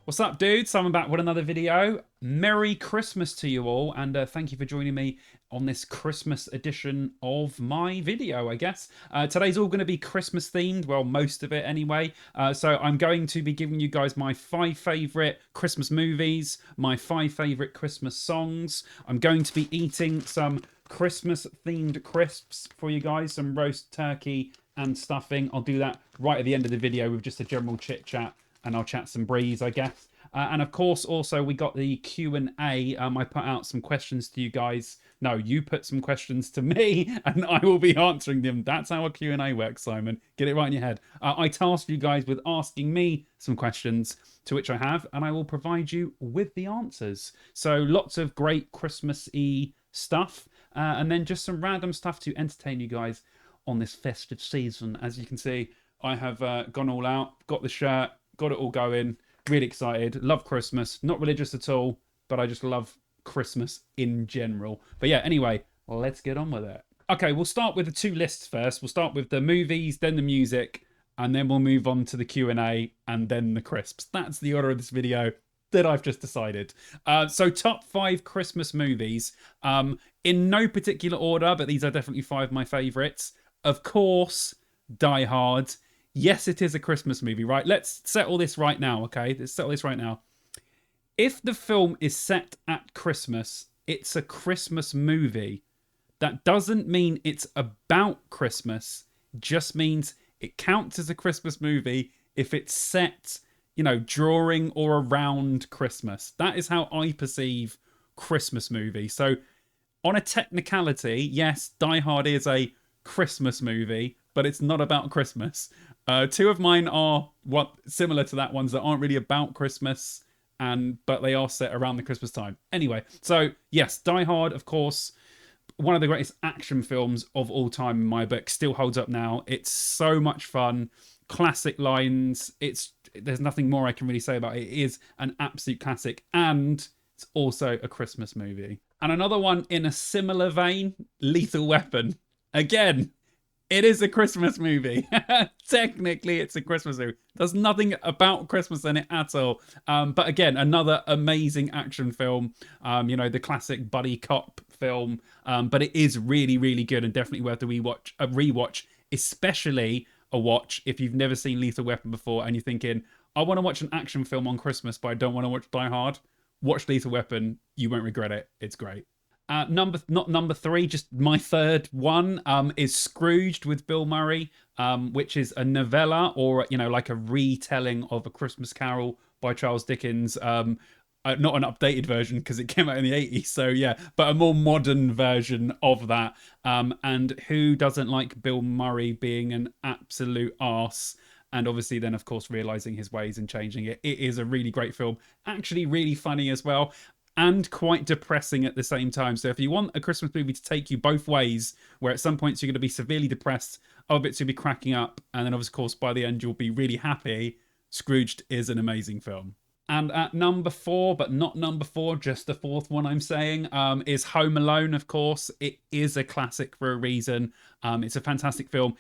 What's up, dudes? So I'm back with another video. Merry Christmas to you all, and thank you for joining me on this Christmas edition of my video, I guess. Today's all going to be Christmas themed, well, most of it anyway. So I'm going to be giving you guys my 5 favourite Christmas movies, my 5 favourite Christmas songs. I'm going to be eating some Christmas themed crisps for you guys, some roast turkey and stuffing. I'll do that right at the end of the video with just a general chit chat, and I'll chat some breeze, I guess. And of course, also, we got the Q&A. I put out some questions to you guys. No, you put some questions to me, and I will be answering them. That's how a Q&A works, Simon. Get it right in your head. I tasked you guys with asking me some questions, to which I have, and I will provide you with the answers. So lots of great Christmas-y stuff, and then just some random stuff to entertain you guys on this festive season. As you can see, I have gone all out, got the shirt, got it all going, really excited, love Christmas, not religious at all, but I just love Christmas in general. But yeah, anyway, let's get on with it. Okay, we'll start with the 2 lists first. We'll start with the movies, then the music, and then we'll move on to the Q&A, and then the crisps. That's the order of this video that I've just decided. So top 5 Christmas movies, in no particular order, but these are definitely 5 of my favourites. Of course, Die Hard. Yes, it is a Christmas movie, right? Let's settle this right now, okay? Let's settle this right now. If the film is set at Christmas, it's a Christmas movie. That doesn't mean it's about Christmas. Just means it counts as a Christmas movie if it's set, you know, during or around Christmas. That is how I perceive Christmas movie. So on a technicality, yes, Die Hard is a Christmas movie, but it's not about Christmas. 2 of mine are similar to that, ones that aren't really about Christmas, but they are set around the Christmas time. Anyway, so yes, Die Hard, of course, one of the greatest action films of all time in my book, still holds up now. It's so much fun, classic lines. There's nothing more I can really say about it. It is an absolute classic, and it's also a Christmas movie. And another one in a similar vein, Lethal Weapon. Again, it is a Christmas movie. Technically, it's a Christmas movie. There's nothing about Christmas in it at all. But again, another amazing action film. You know, the classic buddy cop film. But it is really, really good and definitely worth a rewatch, especially a watch if you've never seen Lethal Weapon before and you're thinking, I want to watch an action film on Christmas, but I don't want to watch Die Hard. Watch Lethal Weapon. You won't regret it. It's great. Not number 3, just my third one, is Scrooged with Bill Murray, which is a novella, or, you know, like a retelling of A Christmas Carol by Charles Dickens. Not an updated version because it came out in the 80s, so yeah, but a more modern version of that. And who doesn't like Bill Murray being an absolute arse? And obviously then, of course, realising his ways and changing it. It is a really great film. Actually really funny as well, and quite depressing at the same time. So if you want a Christmas movie to take you both ways, where at some points you're going to be severely depressed, other bits you'll be cracking up, and then of course by the end you'll be really happy, Scrooged is an amazing film. And at number 4, but not number 4, just the 4th one I'm saying, is Home Alone, of course. It is a classic for a reason. It's a fantastic film.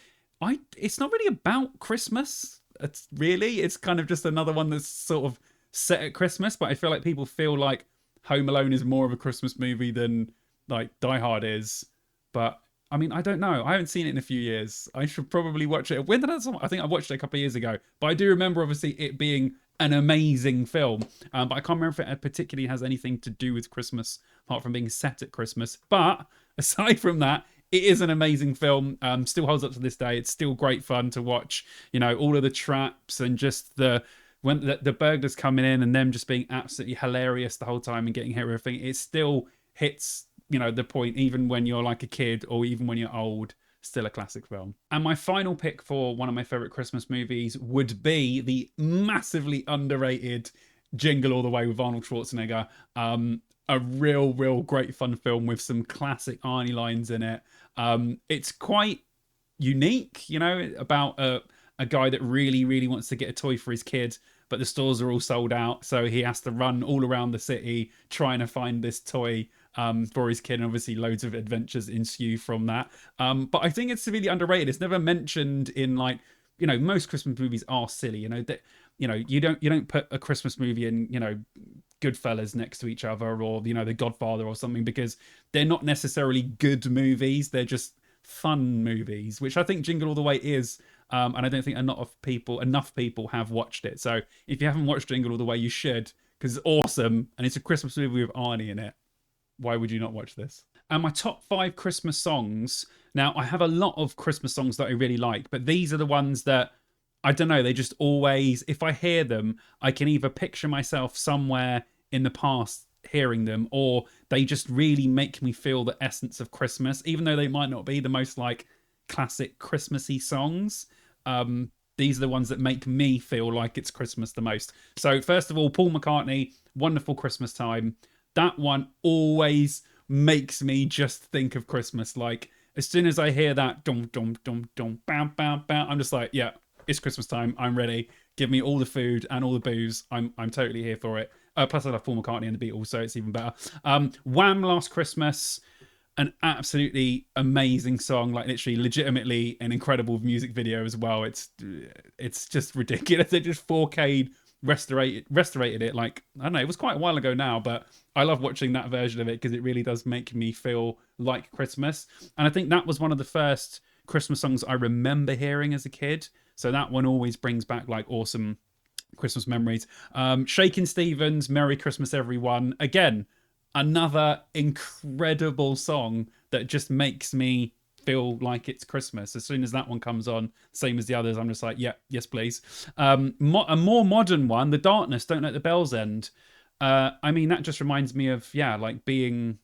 It's not really about Christmas. It's kind of just another one that's sort of set at Christmas, but I feel like people feel like Home Alone is more of a Christmas movie than like Die Hard is. But I mean, I don't know. I haven't seen it in a few years. I should probably watch it. When did I think I watched it a couple of years ago. But I do remember obviously it being an amazing film. But I can't remember if it particularly has anything to do with Christmas, apart from being set at Christmas. But aside from that, it is an amazing film. Still holds up to this day. It's still great fun to watch. You know, all of the traps and just when the burglars coming in and them just being absolutely hilarious the whole time and getting hit with everything, it still hits, you know, the point, even when you're like a kid or even when you're old, still a classic film. And my final pick for one of my favorite Christmas movies would be the massively underrated Jingle All the Way with Arnold Schwarzenegger. A real great fun film with some classic Arnie lines in it. It's quite unique, you know, about a guy that really wants to get a toy for his kid, but the stores are all sold out, so he has to run all around the city trying to find this toy for his kid, and obviously loads of adventures ensue from that. But I think it's severely underrated. It's never mentioned in, like, you know, most Christmas movies are silly, you know, you don't put a Christmas movie in, Goodfellas next to each other, or The Godfather or something, because they're not necessarily good movies. They're just fun movies, which I think Jingle All the Way is. And I don't think enough people have watched it. So if you haven't watched Jingle All the Way, you should, because it's awesome and it's a Christmas movie with Arnie in it. Why would you not watch this? And my top 5 Christmas songs. Now, I have a lot of Christmas songs that I really like, but these are the ones that, I don't know, they just always, if I hear them, I can either picture myself somewhere in the past hearing them, or they just really make me feel the essence of Christmas, even though they might not be the most like classic Christmassy songs. These are the ones that make me feel like it's Christmas the most. So first of all, Paul McCartney, Wonderful Christmas Time. That one always makes me just think of Christmas. Like, as soon as I hear that, dum, dum, dum, dum, bam, bam, bam, I'm just like, yeah, it's Christmas time. I'm ready. Give me all the food and all the booze. I'm totally here for it. Plus, I love Paul McCartney and the Beatles, so it's even better. Wham! Last Christmas, an absolutely amazing song. Like, literally, legitimately an incredible music video as well. It's just ridiculous. They just 4K restorated it. Like, I don't know, it was quite a while ago now, but I love watching that version of it because it really does make me feel like Christmas. And I think that was one of the first Christmas songs I remember hearing as a kid. So that one always brings back like awesome Christmas memories. Shakin' Stevens, Merry Christmas Everyone. Again, another incredible song that just makes me feel like it's Christmas. As soon as that one comes on, same as the others, I'm just like, yeah, yes, please. A more modern one, The Darkness, Don't Let the Bells End. I mean, that just reminds me of, like being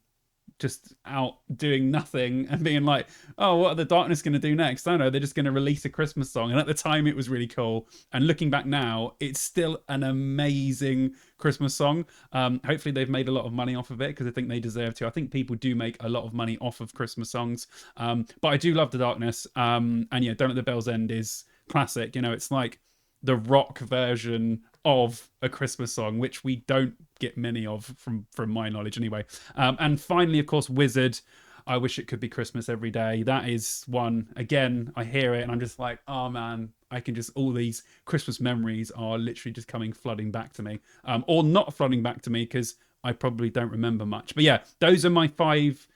just out doing nothing and being like, oh, what are The Darkness going to do next? I don't know, they're just going to release a Christmas song. And at the time it was really cool, and looking back now, it's still an amazing Christmas song. Hopefully they've made a lot of money off of it, because I think they deserve to. I think people do make a lot of money off of Christmas songs, but I do love The Darkness. And yeah, Don't Let the Bells End is classic. It's like the rock version of a Christmas song, which we don't get many of from my knowledge anyway. And finally, of course, Wizard, I Wish It Could Be Christmas Every Day. That is one, again, I hear it and I'm just like, oh man, I can just, all these Christmas memories are literally just flooding back to me. Or not flooding back to me, because I probably don't remember much. But yeah, those are my 5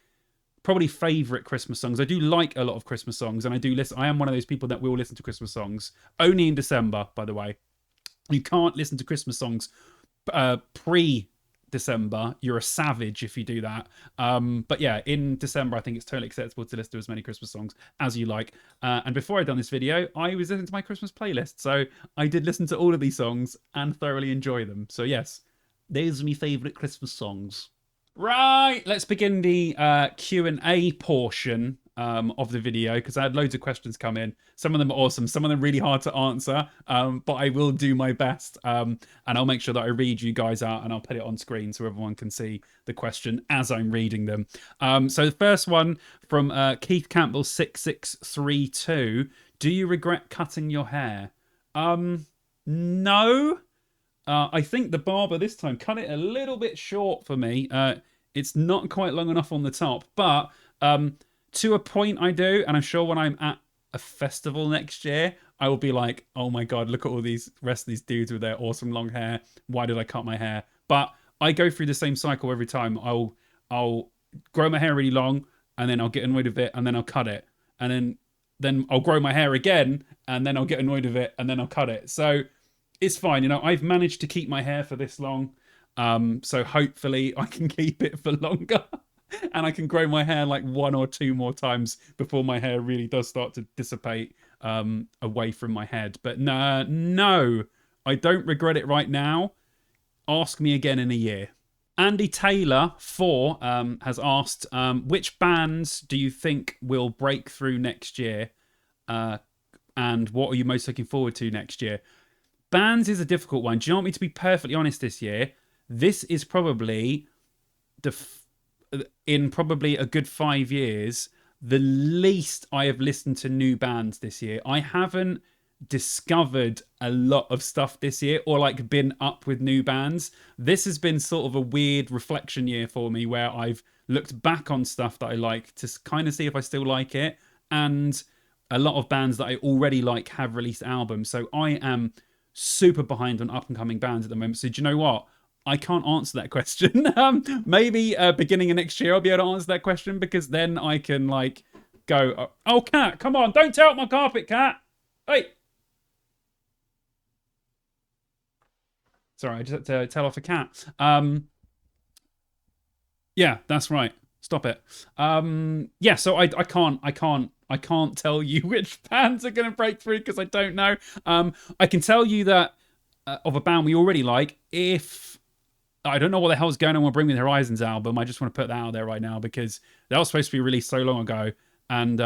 probably favorite Christmas songs. I do like a lot of Christmas songs, and I do listen. I am one of those people that will listen to Christmas songs only in December, by the way. You can't listen to Christmas songs pre-December. You're a savage if you do that. But yeah, in December, I think it's totally acceptable to listen to as many Christmas songs as you like. And before I'd done this video, I was listening to my Christmas playlist. So I did listen to all of these songs and thoroughly enjoy them. So yes, those are my favourite Christmas songs. Right, let's begin the Q&A portion of the video, because I had loads of questions come in. Some of them are awesome, some of them really hard to answer, but I will do my best, and I'll make sure that I read you guys out and I'll put it on screen so everyone can see the question as I'm reading them. So the first one from Keith Campbell 6632. Do you regret cutting your hair? No. I think the barber this time cut it a little bit short for me. It's not quite long enough on the top, but to a point I do, and I'm sure when I'm at a festival next year, I will be like, oh my God, look at all these rest of these dudes with their awesome long hair. Why did I cut my hair? But I go through the same cycle every time. I'll grow my hair really long, and then I'll get annoyed with it, and then I'll cut it. And then I'll grow my hair again, and then I'll get annoyed with it, and then I'll cut it. So it's fine. I've managed to keep my hair for this long. So hopefully I can keep it for longer and I can grow my hair like 1 or 2 more times before my hair really does start to dissipate away from my head. But no, I don't regret it right now. Ask me again in a year. Andy Taylor 4 has asked, which bands do you think will break through next year? And what are you most looking forward to next year? Bands is a difficult one. Do you want me to be perfectly honest this year? This is probably, in probably a good 5 years, the least I have listened to new bands this year. I haven't discovered a lot of stuff this year, or like been up with new bands. This has been sort of a weird reflection year for me, where I've looked back on stuff that I like to kind of see if I still like it. And a lot of bands that I already like have released albums. So I am super behind on up and coming bands at the moment. So do you know what? I can't answer that question. Maybe beginning of next year I'll be able to answer that question, because then I can like go, oh cat, come on, don't tear up my carpet, cat. Hey, sorry, I just had to tell off a cat. Yeah, that's right. Stop it. Yeah, so I can't tell you which bands are going to break through because I don't know. I can tell you that of a band we already like. If I don't know what the hell's going on with Bring Me the Horizons album, I just want to put that out there right now because that was supposed to be released so long ago, and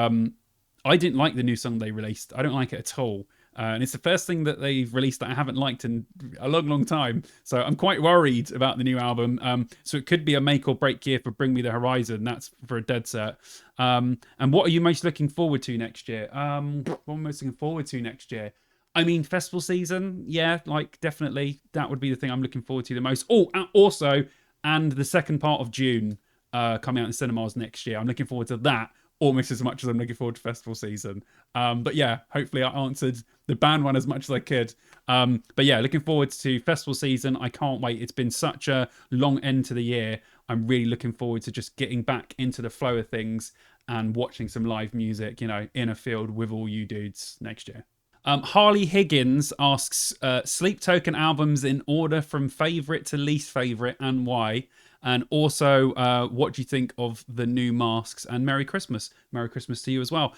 I didn't like the new song they released. I don't like it at all. And it's the first thing that they've released that I haven't liked in a long, long time. So I'm quite worried about the new album. So it could be a make or break year for Bring Me the Horizon. That's for a dead cert. And what are you most looking forward to next year? What am I most looking forward to next year? I mean, festival season. Yeah, like definitely. That would be the thing I'm looking forward to the most. Oh, also, and the second part of June coming out in cinemas next year. I'm looking forward to that almost as much as I'm looking forward to festival season. But yeah, hopefully I answered the band one as much as I could. But yeah, looking forward to festival season. I can't wait. It's been such a long end to the year. I'm really looking forward to just getting back into the flow of things and watching some live music, in a field with all you dudes next year. Harley Higgins asks, Sleep Token albums in order from favourite to least favourite and why? And also, what do you think of the new masks? And Merry Christmas. Merry Christmas to you as well.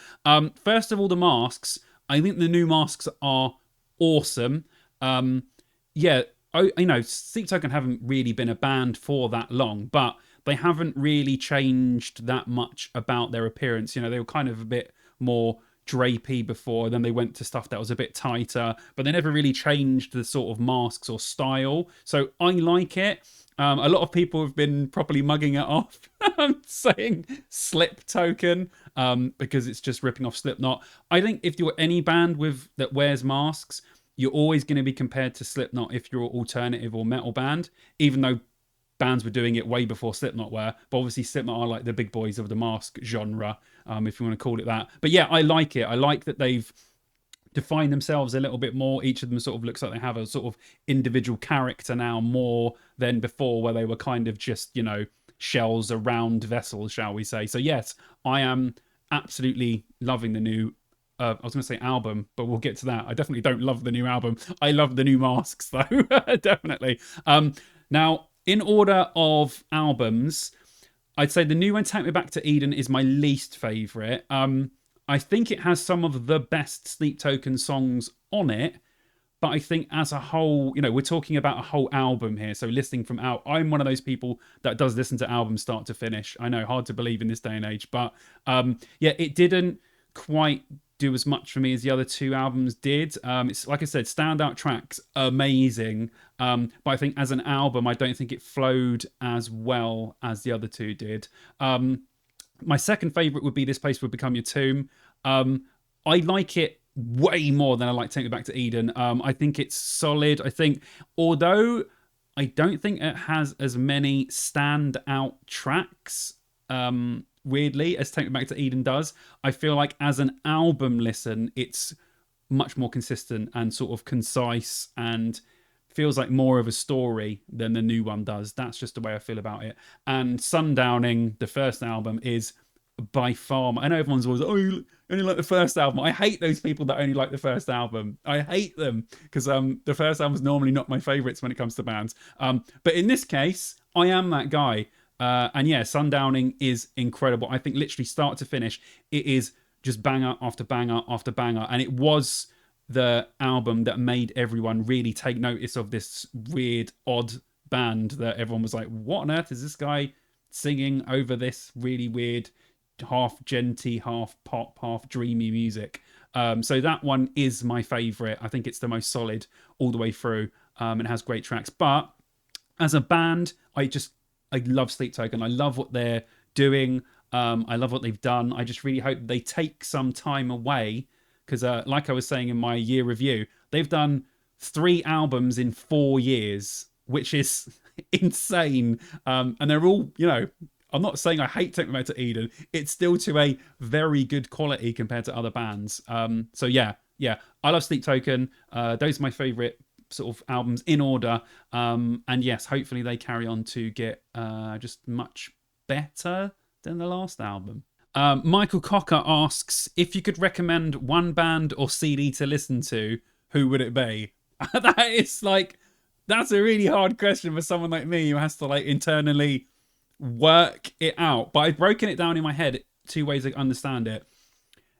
First of all, the masks. I think the new masks are awesome. Yeah, Sleep Token haven't really been a band for that long, but they haven't really changed that much about their appearance. They were kind of a bit more drapey before, then they went to stuff that was a bit tighter, but they never really changed the sort of masks or style. So I like it. A lot of people have been properly mugging it off, saying Slip Token, because it's just ripping off Slipknot. I think if you're any band that wears masks, you're always going to be compared to Slipknot if you're an alternative or metal band, even though bands were doing it way before Slipknot were. But obviously Slipknot are like the big boys of the mask genre, if you want to call it that. But yeah, I like it. I like that they've define themselves a little bit more. Each of them sort of looks like they have a sort of individual character now, more than before where they were kind of just, shells around vessels, shall we say. So yes, I am absolutely loving the new I was going to say album, but we'll get to that. I definitely don't love the new album. I love the new masks though. Definitely. Now, in order of albums, I'd say the new one, Take Me Back to Eden, is my least favourite. I think it has some of the best Sleep Token songs on it, but I think as a whole, we're talking about a whole album here. So listening from out, I'm one of those people that does listen to albums start to finish. I know, hard to believe in this day and age, but yeah, it didn't quite do as much for me as the other two albums did. It's like I said, standout tracks, amazing. But I think as an album, I don't think it flowed as well as the other two did. My second favourite would be This Place Will Become Your Tomb. I like it way more than I like Take Me Back to Eden. I think it's solid. I think, although I don't think it has as many standout tracks, weirdly, as Take Me Back to Eden does, I feel like as an album listen, it's much more consistent and sort of concise and feels like more of a story than the new one does. That's just the way I feel about it. And Sundowning, the first album, is by far, I know everyone's always, oh, you only like the first album. I hate those people that only like the first album. I hate them because the first album is normally not my favorites when it comes to bands. But in this case, I am that guy. And yeah, Sundowning is incredible. I think literally start to finish, it is just banger after banger after banger. And it was the album that made everyone really take notice of this weird, odd band that everyone was like, what on earth is this guy singing over this really weird, half genty, half pop, half dreamy music? So that one is my favourite. I think it's the most solid all the way through. It has great tracks. But as a band, I love Sleep Token. I love what they're doing. I love what they've done. I just really hope they take some time away because, like I was saying in my year review, they've done 3 albums in 4 years, which is insane. And they're all, I'm not saying I hate Take Me Back to Eden. It's still to a very good quality compared to other bands. So yeah, yeah, I love Sleep Token. Those are my favorite sort of albums in order. And yes, hopefully they carry on to get just much better than the last album. Michael Cocker asks, if you could recommend one band or CD to listen to, who would it be? That is like, that's a really hard question for someone like me who has to like internally work it out. But I've broken it down in my head two ways to understand it.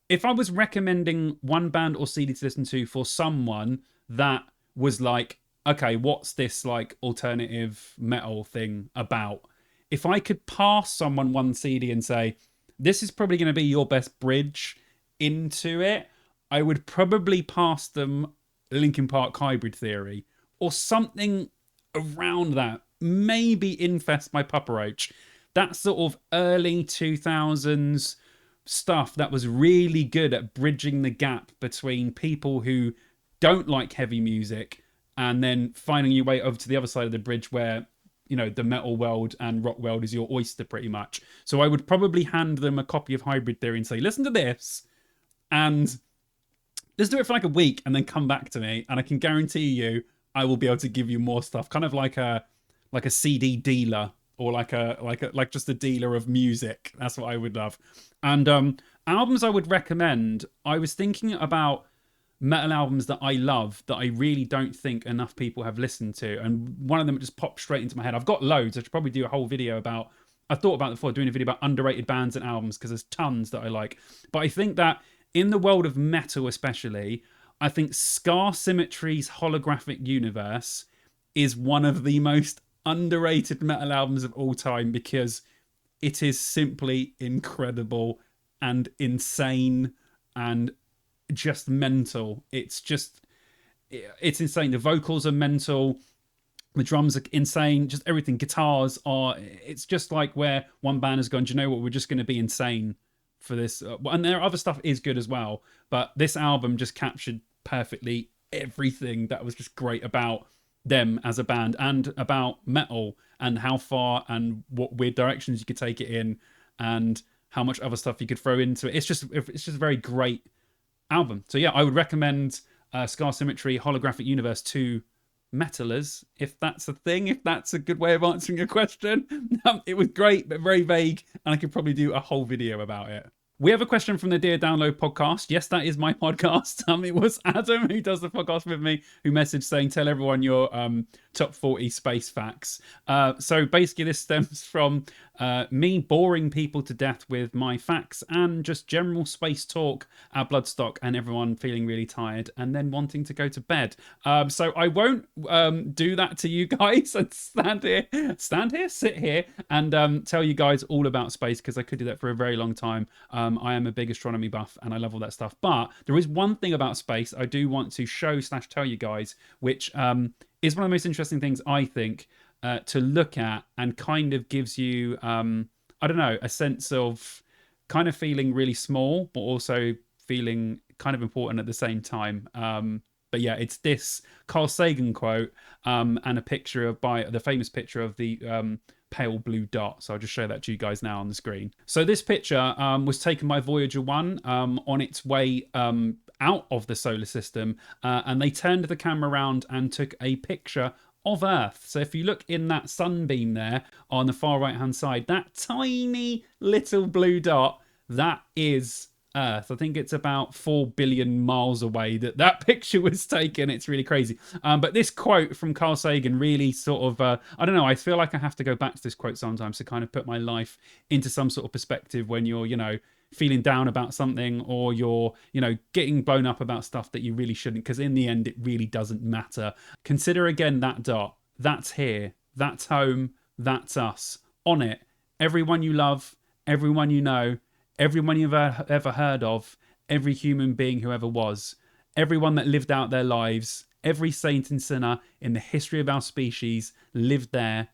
If I was recommending one band or CD to listen to for someone that was like, okay, what's this like alternative metal thing about? If I could pass someone one CD and say, this is probably going to be your best bridge into it, I would probably pass them Linkin Park Hybrid Theory or something around that. Maybe Infest by Papa Roach. That sort of early 2000s stuff that was really good at bridging the gap between people who don't like heavy music and then finding your way over to the other side of the bridge where, you know, the metal world and rock world is your oyster pretty much. So I would probably hand them a copy of Hybrid Theory and say, listen to this and let's do it for like a week and then come back to me, and I can guarantee you I will be able to give you more stuff, kind of like a CD dealer, or like just a dealer of music. That's what I would love. And albums I would recommend, I was thinking about metal albums that I love that I really don't think enough people have listened to, and one of them just popped straight into my head. I've got loads. I should probably do a whole video about, I thought about it before, doing a video about underrated bands and albums, because there's tons that I like. But I think that in the world of metal especially, I think Scar Symmetry's Holographic Universe is one of the most underrated metal albums of all time, because it is simply incredible and insane and just mental. It's insane. The vocals are mental, the drums are insane, just everything. Guitars are, it's just like where one band has gone, do you know what, we're just going to be insane for this. And their other stuff is good as well, but this album just captured perfectly everything that was just great about them as a band and about metal, and how far and what weird directions you could take it in, and how much other stuff you could throw into it. It's just a very great album. So yeah, I would recommend Scar Symmetry Holographic Universe to metalers, if that's a thing, if that's a good way of answering your question. It was great, but very vague, and I could probably do a whole video about it. We have a question from the Dear Download podcast. Yes, that is my podcast. It was Adam, who does the podcast with me, who messaged saying, tell everyone your top 40 space facts. So basically this stems from me boring people to death with my facts and just general space talk at Bloodstock, and everyone feeling really tired and then wanting to go to bed. So I won't do that to you guys and sit here and tell you guys all about space, because I could do that for a very long time. I am a big astronomy buff and I love all that stuff. But there is one thing about space I do want to show/tell you guys, which is one of the most interesting things, I think, to look at, and kind of gives you, I don't know, a sense of kind of feeling really small, but also feeling kind of important at the same time. But yeah, it's this Carl Sagan quote and a picture by the famous picture of the pale blue dot. So I'll just show that to you guys now on the screen. So this picture was taken by Voyager 1 on its way out of the solar system, and they turned the camera around and took a picture of Earth. So if you look in that sunbeam there on the far right hand side, that tiny little blue dot, that is Earth. I think it's about 4 billion miles away that picture was taken. It's really crazy. But this quote from Carl Sagan really sort of, I don't know, I feel like I have to go back to this quote sometimes to kind of put my life into some sort of perspective when you're, you know, feeling down about something, or you're, you know, getting blown up about stuff that you really shouldn't, because in the end it really doesn't matter. Consider again that dot. That's here. That's home. That's us. On it, everyone you love, everyone you know, everyone you've ever heard of, every human being who ever was, everyone that lived out their lives, every saint and sinner in the history of our species lived there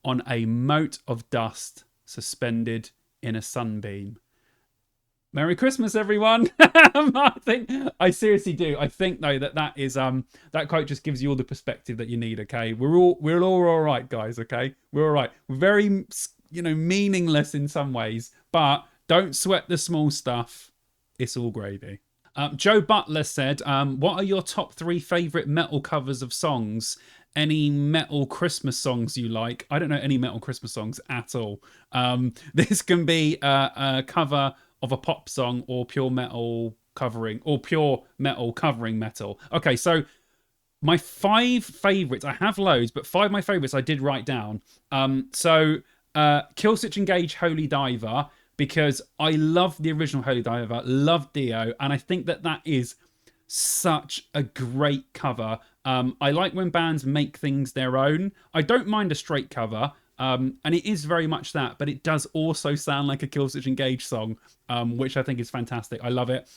on a mote of dust suspended in a sunbeam. Merry Christmas, everyone. I seriously do. I think though that is that quote just gives you all the perspective that you need. Okay, we're all right, guys. Okay, we're all right. We're very, you know, meaningless in some ways, but don't sweat the small stuff. It's all gravy. Joe Butler said, "What are your top three favorite metal covers of songs? Any metal Christmas songs you like?" I don't know any metal Christmas songs at all. This can be a cover of a pop song or pure metal covering or pure metal covering metal. Okay, so my five favorites, I have loads, but five of my favorites I did write down. Killswitch Engage Holy Diver, because I love the original Holy Diver, love Dio, and I think that that is such a great cover. I like when bands make things their own. I don't mind a straight cover, and it is very much that, but it does also sound like a Killswitch Engage song, which I think is fantastic. I love it.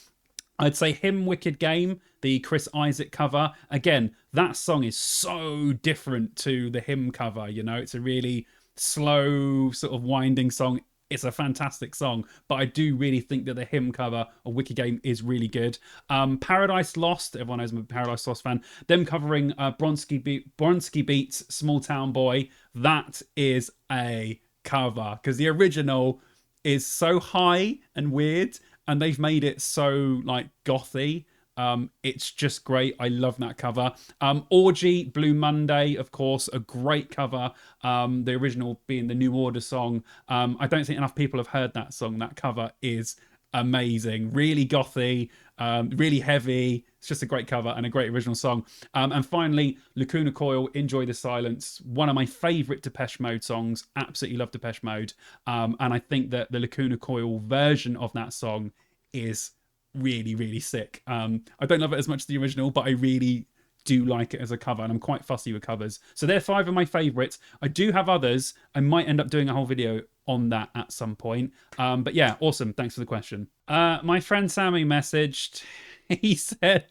I'd say Him Wicked Game, the Chris Isaac cover. Again, that song is so different to the Him cover. You know, it's a really slow, sort of winding song. It's a fantastic song, but I do really think that the Him cover of Wicked Game is really good. Paradise Lost, everyone knows I'm a Paradise Lost fan. Them covering Bronski Beats Small Town Boy. That is a cover because the original is so high and weird, and they've made it so like gothy. It's just great. I love that cover. Orgy, Blue Monday, of course, a great cover. The original being the New Order song. I don't think enough people have heard that song. That cover is amazing. Really gothy, really heavy. It's just a great cover and a great original song. And finally, Lacuna Coil, Enjoy the Silence. One of my favourite Depeche Mode songs. Absolutely love Depeche Mode. And I think that the Lacuna Coil version of that song is really, really sick. I don't love it as much as the original, but I really do like it as a cover, and I'm quite fussy with covers. So they're five of my favourites. I do have others. I might end up doing a whole video on that at some point. But yeah, awesome. Thanks for the question. My friend Sammy messaged. He said,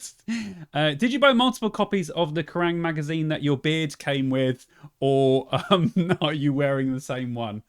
did you buy multiple copies of the Kerrang magazine that your beard came with, or are you wearing the same one?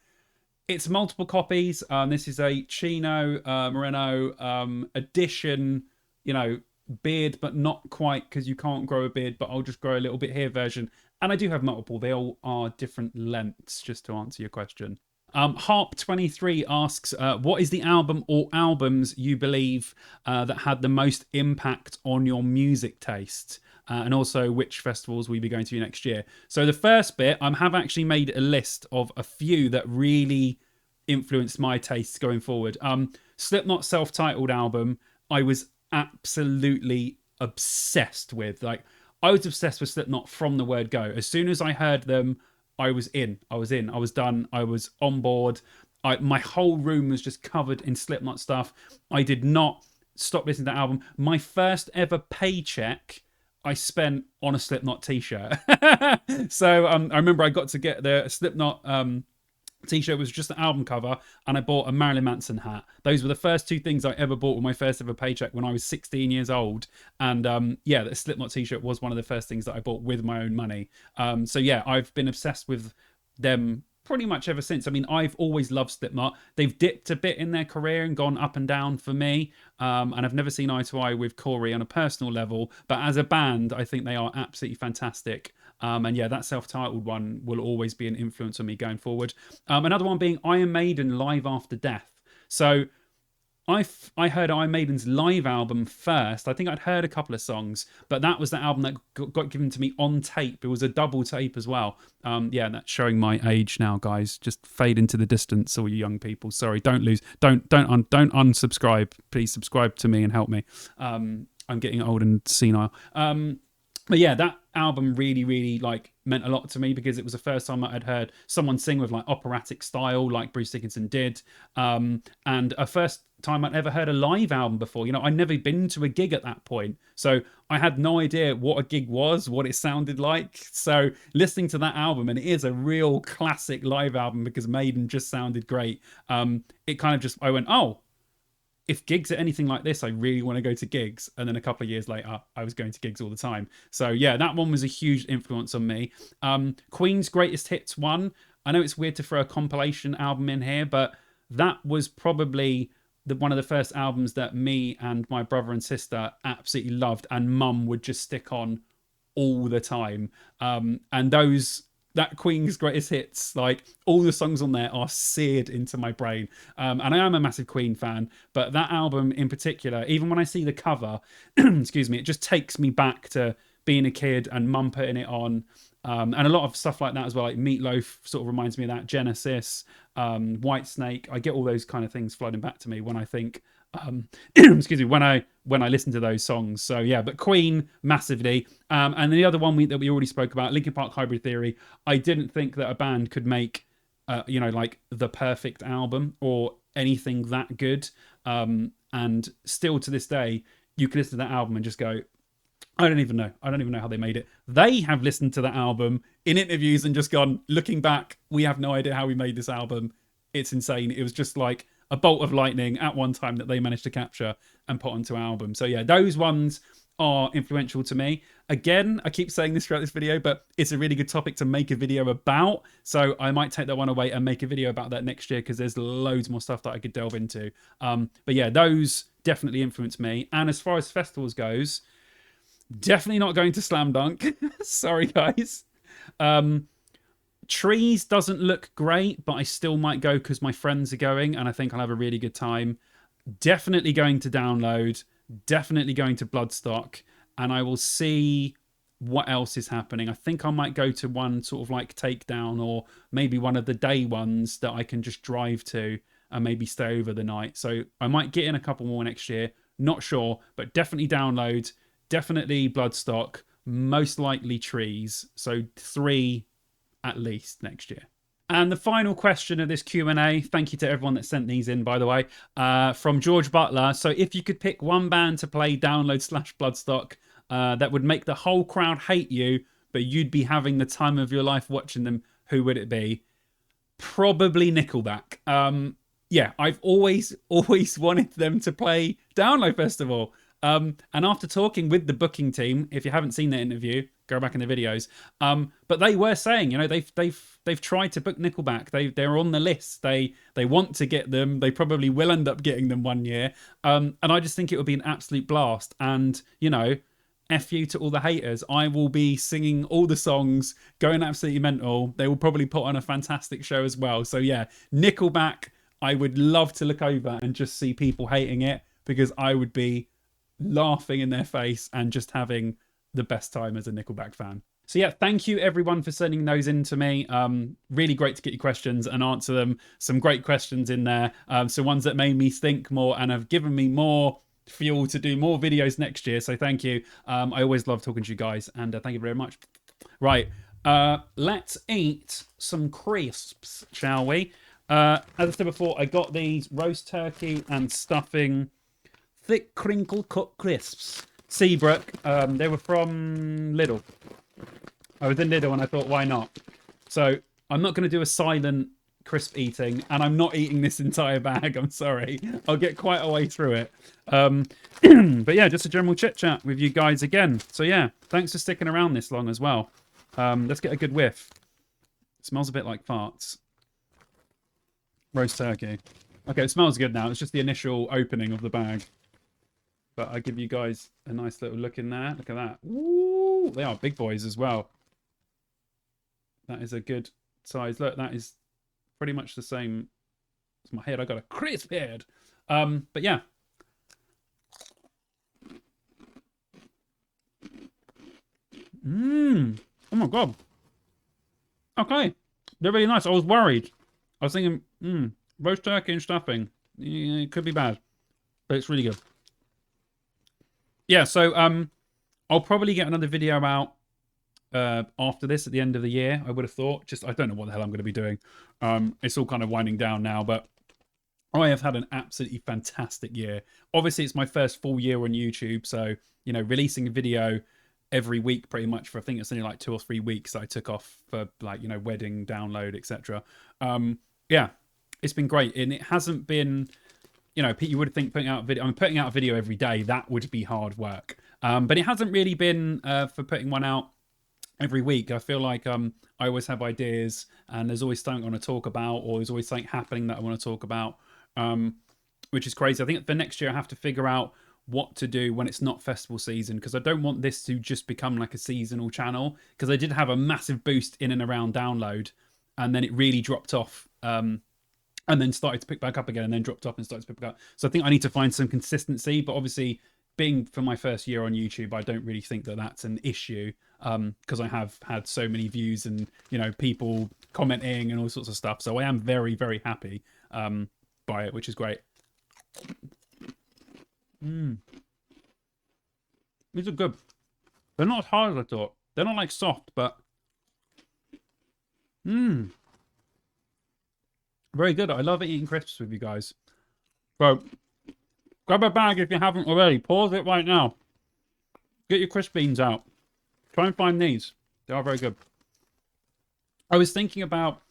It's multiple copies. This is a Chino Moreno edition, you know, beard, but not quite, because you can't grow a beard, but I'll just grow a little bit here version. And I do have multiple. They all are different lengths, just to answer your question. Harp23 asks, what is the album or albums you believe that had the most impact on your music taste? And also which festivals will you be going to next year? So the first bit, I have actually made a list of a few that really influenced my tastes going forward. Slipknot's self-titled album, I was absolutely obsessed with. Like, I was obsessed with Slipknot from the word go. As soon as I heard them, I was in. I was done. I was on board. My whole room was just covered in Slipknot stuff. I did not stop listening to that album. My first ever paycheck I spent on a Slipknot t-shirt. So I remember I got to get the Slipknot t-shirt, was just an album cover, and I bought a Marilyn Manson hat. Those were the first two things I ever bought with my first ever paycheck when I was 16 years old. And yeah, the Slipknot t-shirt was one of the first things that I bought with my own money. So yeah, I've been obsessed with them pretty much ever since. I mean, I've always loved Slipknot. They've dipped a bit in their career and gone up and down for me. And I've never seen eye to eye with Corey on a personal level. But as a band, I think they are absolutely fantastic. And yeah, that self-titled one will always be an influence on me going forward. Another one being Iron Maiden Live After Death. So I heard Iron Maiden's live album first. I think I'd heard a couple of songs, but that was the album that got given to me on tape. It was a double tape as well. Yeah, that's showing my age now, guys. Just fade into the distance, all you young people. Sorry, don't unsubscribe. Please subscribe to me and help me. I'm getting old and senile. But yeah, that album really, really like meant a lot to me, because it was the first time I'd heard someone sing with like operatic style, like Bruce Dickinson did, and a first time I'd ever heard a live album before. You know, I'd never been to a gig at that point, so I had no idea what a gig was, what it sounded like. So listening to that album, and it is a real classic live album because Maiden just sounded great. It kind of just, I went, oh, if gigs are anything like this, I really want to go to gigs. And then a couple of years later, I was going to gigs all the time. So yeah, that one was a huge influence on me. Queen's Greatest Hits 1. I know it's weird to throw a compilation album in here, but that was probably one of the first albums that me and my brother and sister absolutely loved, and mum would just stick on all the time. And those that Queen's greatest hits, like all the songs on there are seared into my brain. And I am a massive Queen fan, but that album in particular, even when I see the cover, excuse me, it just takes me back to being a kid and mum putting it on. And a lot of stuff like that as well, like Meatloaf sort of reminds me of that, Genesis, White Snake. I get all those kind of things flooding back to me when I think, excuse me, when I listen to those songs. So yeah, but Queen massively. And the other one that we already spoke about, Linkin Park Hybrid Theory. I didn't think that a band could make, like the perfect album or anything that good. And still to this day, you can listen to that album and just go, I don't even know. I don't even know how they made it. They have listened to that album in interviews and just gone, looking back, we have no idea how we made this album. It's insane. It was just like a bolt of lightning at one time that they managed to capture and put onto an album. So yeah, those ones are influential to me. Again, I keep saying this throughout this video, but it's a really good topic to make a video about. So I might take that one away and make a video about that next year because there's loads more stuff that I could delve into. But yeah, those definitely influenced me. And as far as festivals goes, definitely not going to Slam Dunk. Sorry, guys. Trees doesn't look great, but I still might go because my friends are going and I think I'll have a really good time. Definitely going to Download. Definitely going to Bloodstock. And I will see what else is happening. I think I might go to one sort of like Takedown or maybe one of the day ones that I can just drive to and maybe stay over the night. So I might get in a couple more next year. Not sure, but definitely Download. Definitely Bloodstock, most likely Trees. So 3 at least next year. And the final question of this Q&A, thank you to everyone that sent these in, by the way, from George Butler. So if you could pick one band to play Download/Bloodstock that would make the whole crowd hate you, but you'd be having the time of your life watching them, who would it be? Probably Nickelback. Yeah, I've always wanted them to play Download Festival. And after talking with the booking team, if you haven't seen the interview, go back in the videos. But they were saying, they've tried to book Nickelback. They're on the list. They want to get them. They probably will end up getting them one year. And I just think it would be an absolute blast. And F you to all the haters. I will be singing all the songs, going absolutely mental. They will probably put on a fantastic show as well. So yeah, Nickelback. I would love to look over and just see people hating it because I would be laughing in their face and just having the best time as a Nickelback fan. So yeah, thank you everyone for sending those in to me. Really great to get your questions and answer them. Some great questions in there. So ones that made me think more and have given me more fuel to do more videos next year. So thank you. I always love talking to you guys and thank you very much. Right, let's eat some crisps, shall we? As I said before, I got these roast turkey and stuffing thick crinkle cut crisps. Seabrook. They were from Lidl. I was in Lidl and I thought, why not? So I'm not going to do a silent crisp eating, and I'm not eating this entire bag. I'm sorry. I'll get quite a way through it. But yeah, just a general chit chat with you guys again. So yeah, thanks for sticking around this long as well. Let's get a good whiff. It smells a bit like farts. Roast turkey. Okay, it smells good now. It's just the initial opening of the bag. But I give you guys a nice little look in there. Look at that. Ooh, they are big boys as well. That is a good size. Look, that is pretty much the same as my head. I got a crisp head. But yeah. Oh my god. Okay. They're really nice. I was worried. I was thinking, roast turkey and stuffing. Yeah, it could be bad. But it's really good. Yeah, so I'll probably get another video out after this at the end of the year, I would have thought. Just, I don't know what the hell I'm going to be doing. It's all kind of winding down now, but I have had an absolutely fantastic year. Obviously, it's my first full year on YouTube, so, releasing a video every week pretty much for, I think it's only like 2 or 3 weeks that I took off for, like, wedding, download, etc. Yeah, it's been great, and it hasn't been... you would think putting out a video, putting out a video every day, that would be hard work. But it hasn't really been for putting one out every week. I feel like I always have ideas and there's always something I want to talk about, or there's always something happening that I want to talk about, which is crazy. I think for next year I have to figure out what to do when it's not festival season, because I don't want this to just become like a seasonal channel, because I did have a massive boost in and around download, and then it really dropped off, and then started to pick back up again, and then dropped off and started to pick back up. So I think I need to find some consistency, but obviously being for my first year on YouTube, I don't really think that that's an issue, because I have had so many views and, you know, people commenting and all sorts of stuff. So I am very, very happy by it, which is great. These are good. They're not as hard as I thought. They're not like soft, but very good. I love eating crisps with you guys. So grab a bag if you haven't already. Pause it right now. Get your crisp beans out. Try and find these. They are very good. I was thinking about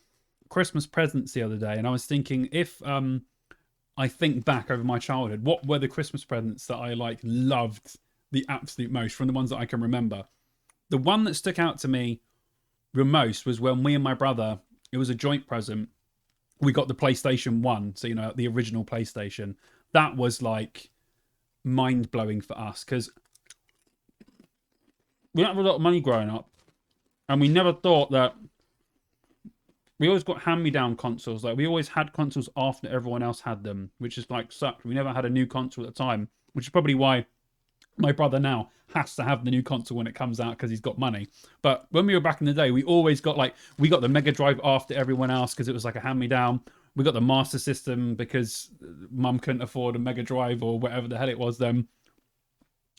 Christmas presents the other day, and I was thinking, if I think back over my childhood, what were the Christmas presents that I like loved the absolute most from the ones that I can remember? The one that stuck out to me the most was when me and my brother, it was a joint present, we got the PlayStation 1, so, you know, the original PlayStation. That was like mind-blowing for us, because we didn't have a lot of money growing up, and we never thought that. We always got hand-me-down consoles. Like, we always had consoles after everyone else had them, which is like sucked. We never had a new console at the time, which is probably why my brother now has to have the new console when it comes out, because he's got money. But when we were back in the day, we always got, like, we got the Mega Drive after everyone else because it was like a hand-me-down. We got the Master System because Mum couldn't afford a Mega Drive or whatever the hell it was then.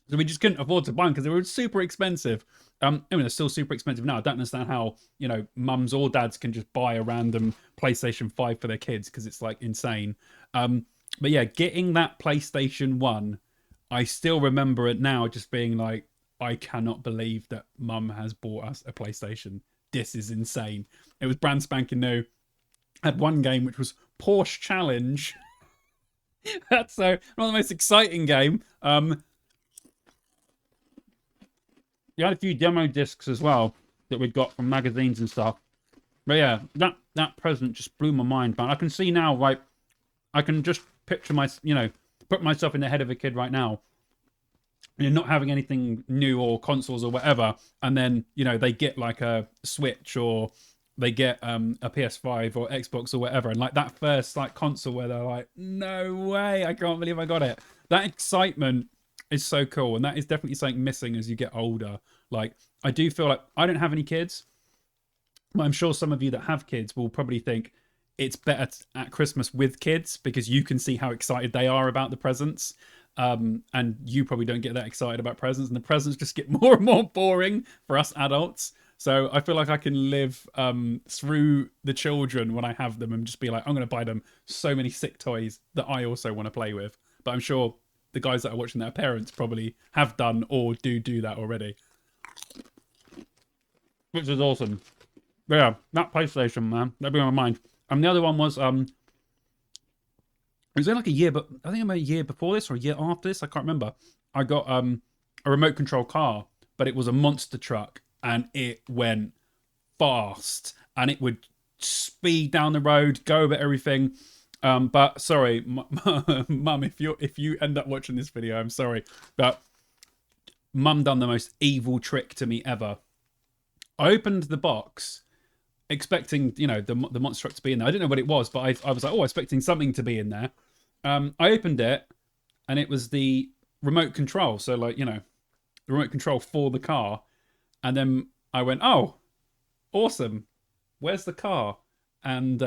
So we just couldn't afford to buy them because they were super expensive. I mean, they're still super expensive now. I don't understand how, you know, mums or dads can just buy a random PlayStation 5 for their kids, because it's like insane. But yeah, getting that PlayStation 1, I still remember it now just being like, I cannot believe that Mum has bought us a PlayStation. This is insane. It was brand spanking new. Had one game which was Porsche Challenge. That's so one of the most exciting game. You had a few demo discs as well that we'd got from magazines and stuff. But yeah, that present just blew my mind, man. I can see now, like, I can just picture put myself in the head of a kid right now. You're not having anything new or consoles or whatever, and then, you know, they get like a Switch or they get a PS5 or Xbox or whatever, and like that first like console where they're like, no way, I can't believe I got it. That excitement is so cool, and that is definitely something missing as you get older. Like, I do feel like I don't have any kids, but I'm sure some of you that have kids will probably think it's better at Christmas with kids, because you can see how excited they are about the presents, and you probably don't get that excited about presents, and the presents just get more and more boring for us adults. So I feel like I can live through the children when I have them, and just be like, I'm going to buy them so many sick toys that I also want to play with. But I'm sure the guys that are watching, their parents probably have done or do that already, which is awesome. But yeah, that PlayStation, man, that blew my mind. And the other one was it was like a year, but I think about a year before this or a year after this, I can't remember. I got a remote control car, but it was a monster truck, and it went fast, and it would speed down the road, go over everything. But sorry, Mum, if you end up watching this video, I'm sorry, but Mum done the most evil trick to me ever. I opened the box expecting, you know, the monster truck to be in there. I didn't know what it was, but I was like, oh, expecting something to be in there. I opened it, and it was the remote control. So, like, you know, the remote control for the car. And then I went, oh, awesome. Where's the car? And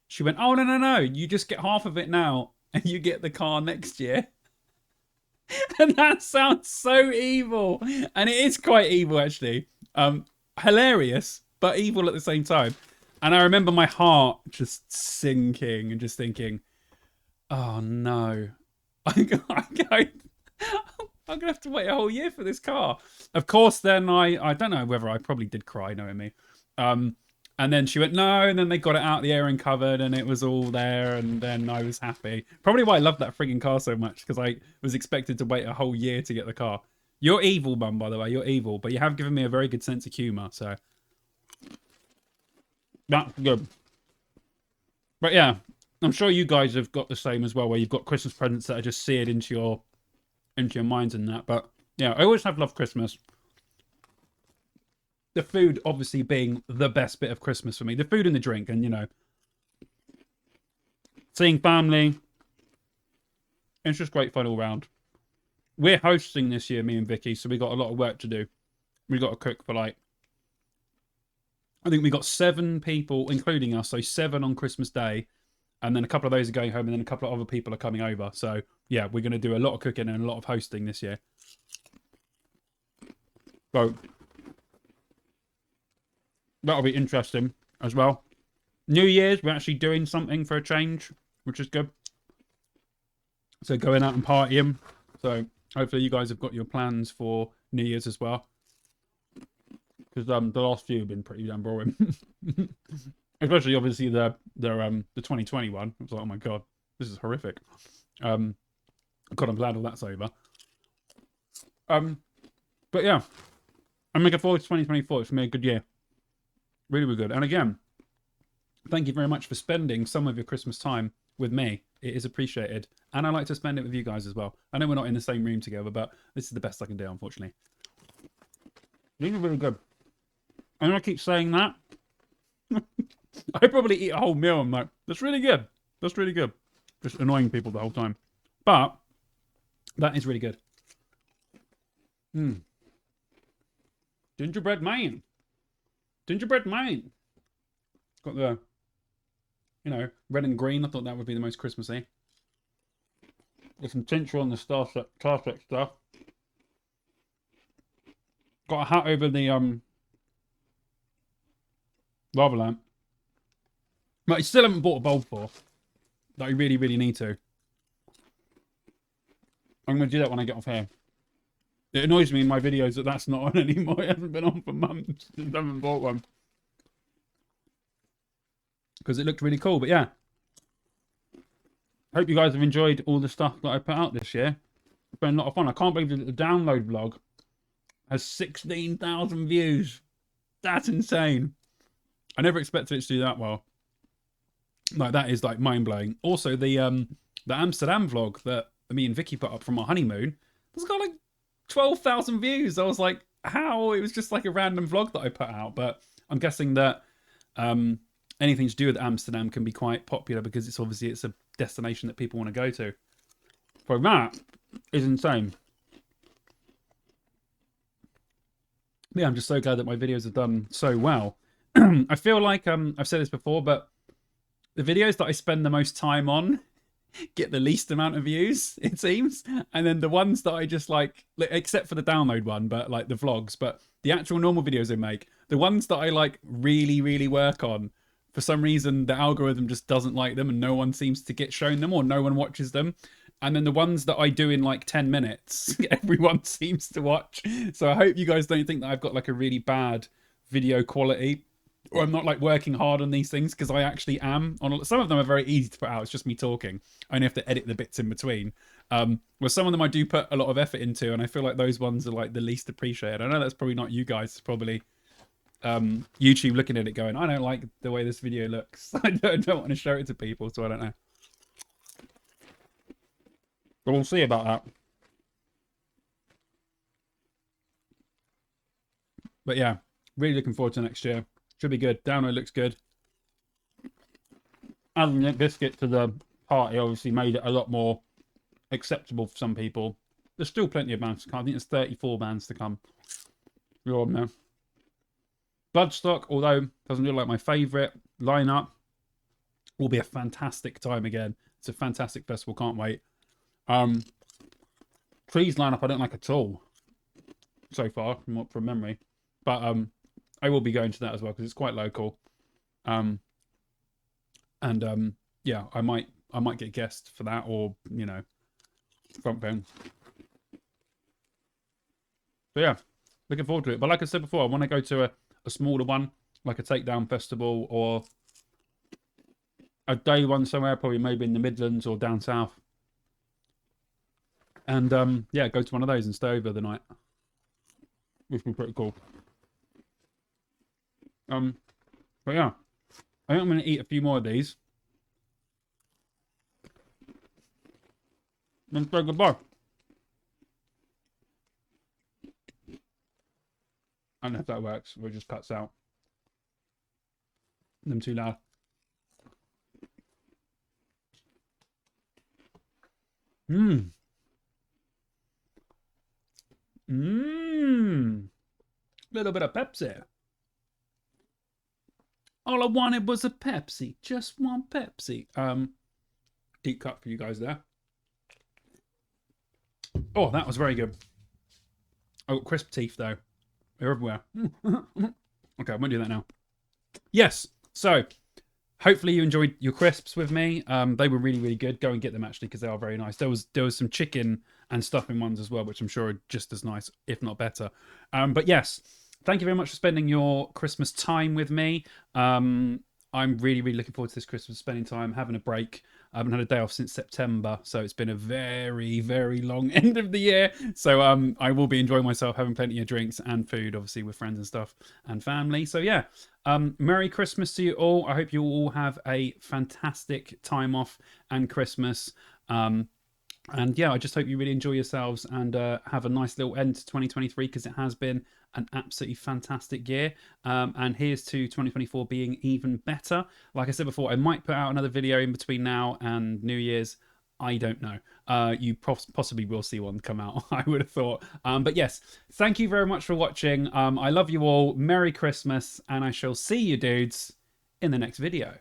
she went, oh, no. You just get half of it now, and you get the car next year. And that sounds so evil. And it is quite evil, actually. Hilarious, but evil at the same time. And I remember my heart just sinking and just thinking, oh, no. I'm going to have to wait a whole year for this car. Of course, then I don't know whether I probably did cry, knowing me. And then she went, no, and then they got it out the airing cupboard, and it was all there, and then I was happy. Probably why I loved that frigging car so much, because I was expected to wait a whole year to get the car. You're evil, Mum, by the way. You're evil, but you have given me a very good sense of humour, so that's good. But yeah, I'm sure you guys have got the same as well, where you've got Christmas presents that are just seared into into your minds and that. But yeah, I always have loved Christmas. The food obviously being the best bit of Christmas for me. The food and the drink, and, you know, seeing family. It's just great fun all round. We're hosting this year, me and Vicky, so we got a lot of work to do. We got to cook for, like, I think we got 7 people, including us, so 7 on Christmas Day, and then a couple of those are going home, and then a couple of other people are coming over. So yeah, we're going to do a lot of cooking and a lot of hosting this year. So that'll be interesting as well. New Year's, we're actually doing something for a change, which is good. So going out and partying. So hopefully you guys have got your plans for New Year's as well. Because the last few have been pretty damn boring. Especially obviously the 2021. I was like, oh my god, this is horrific. God, I'm glad all that's over. But yeah, I'm looking forward to 2024. It's gonna be a good year. Really, really good. And again, thank you very much for spending some of your Christmas time with me. It is appreciated. And I like to spend it with you guys as well. I know we're not in the same room together, but this is the best I can do, unfortunately. These are really good. And I keep saying that. I probably eat a whole meal. I'm like, that's really good. That's really good. Just annoying people the whole time. But that is really good. Gingerbread man. Gingerbread man. Got the, you know, red and green. I thought that would be the most Christmassy. There's some tinsel on the Star Trek stuff. Got a hat over the lava lamp. But I still haven't bought a bulb for. That I really, really need to. I'm going to do that when I get off here. It annoys me in my videos that that's not on anymore. It hasn't been on for months. I haven't bought one. Because it looked really cool. But yeah. Hope you guys have enjoyed all the stuff that I put out this year. It's been a lot of fun. I can't believe that the download vlog has 16,000 views. That's insane. I never expected it to do that well. Like, that is like mind-blowing. Also, the Amsterdam vlog that me and Vicky put up from our honeymoon has got like 12,000 views. I was like, how? It was just like a random vlog that I put out. But I'm guessing that anything to do with Amsterdam can be quite popular because it's obviously it's a destination that people want to go to. So that is insane. Yeah, I'm just so glad that my videos have done so well. I feel like I've said this before, but the videos that I spend the most time on get the least amount of views, it seems. And then the ones that I just like, except for the download one, but like the vlogs, but the actual normal videos I make, the ones that I like really, really work on, for some reason the algorithm just doesn't like them and no one seems to get shown them or no one watches them. And then the ones that I do in like 10 minutes, everyone seems to watch. So I hope you guys don't think that I've got like a really bad video quality, or I'm not like working hard on these things, because I actually am. Some of them are very easy to put out. It's just me talking. I only have to edit the bits in between. Well, some of them I do put a lot of effort into, and I feel like those ones are like the least appreciated. I know that's probably not you guys. It's probably YouTube looking at it going, I don't like the way this video looks. I don't want to show it to people, so I don't know. But we'll see about that. But yeah, really looking forward to next year. Should be good. Download looks good. Adding that biscuit to the party obviously made it a lot more acceptable for some people. There's still plenty of bands to come. I think there's 34 bands to come. You're on there. Bloodstock, although doesn't look like my favourite lineup, will be a fantastic time again. It's a fantastic festival. Can't wait. Trees lineup I don't like at all so far from memory, but I will be going to that as well because it's quite local. Yeah, I might get guests for that, or you know, front band. So yeah, looking forward to it. But like I said before, I want to go to a smaller one, like a takedown festival, or a day one somewhere, probably maybe in the Midlands or down south. And yeah, go to one of those and stay over the night, which would be pretty cool. But yeah, I think I'm going to eat a few more of these. Then say goodbye. I don't know if that works or it just cuts out. Them too loud. Mmm. Mmm. Little bit of Pepsi. All I wanted was a Pepsi. Just one Pepsi. Deep cut for you guys there. Oh, that was very good. Oh, crisp teeth though. They're everywhere. Okay, I won't do that now. Yes. So, hopefully you enjoyed your crisps with me. They were really, really good. Go and get them actually because they are very nice. There was some chicken and stuffing ones as well, which I'm sure are just as nice, if not better. But yes, thank you very much for spending your Christmas time with me. I'm really, really looking forward to this Christmas, spending time, having a break. I haven't had a day off since September, so it's been a very, very long end of the year. So I will be enjoying myself, having plenty of drinks and food, obviously with friends and stuff and family. So yeah, Merry Christmas to you all. I hope you all have a fantastic time off and Christmas. And yeah, I just hope you really enjoy yourselves and have a nice little end to 2023 because it has been an absolutely fantastic year. And here's to 2024 being even better. Like I said before, I might put out another video in between now and New Year's. I don't know. You possibly will see one come out, I would have thought. But yes, thank you very much for watching. I love you all. Merry Christmas. And I shall see you dudes in the next video.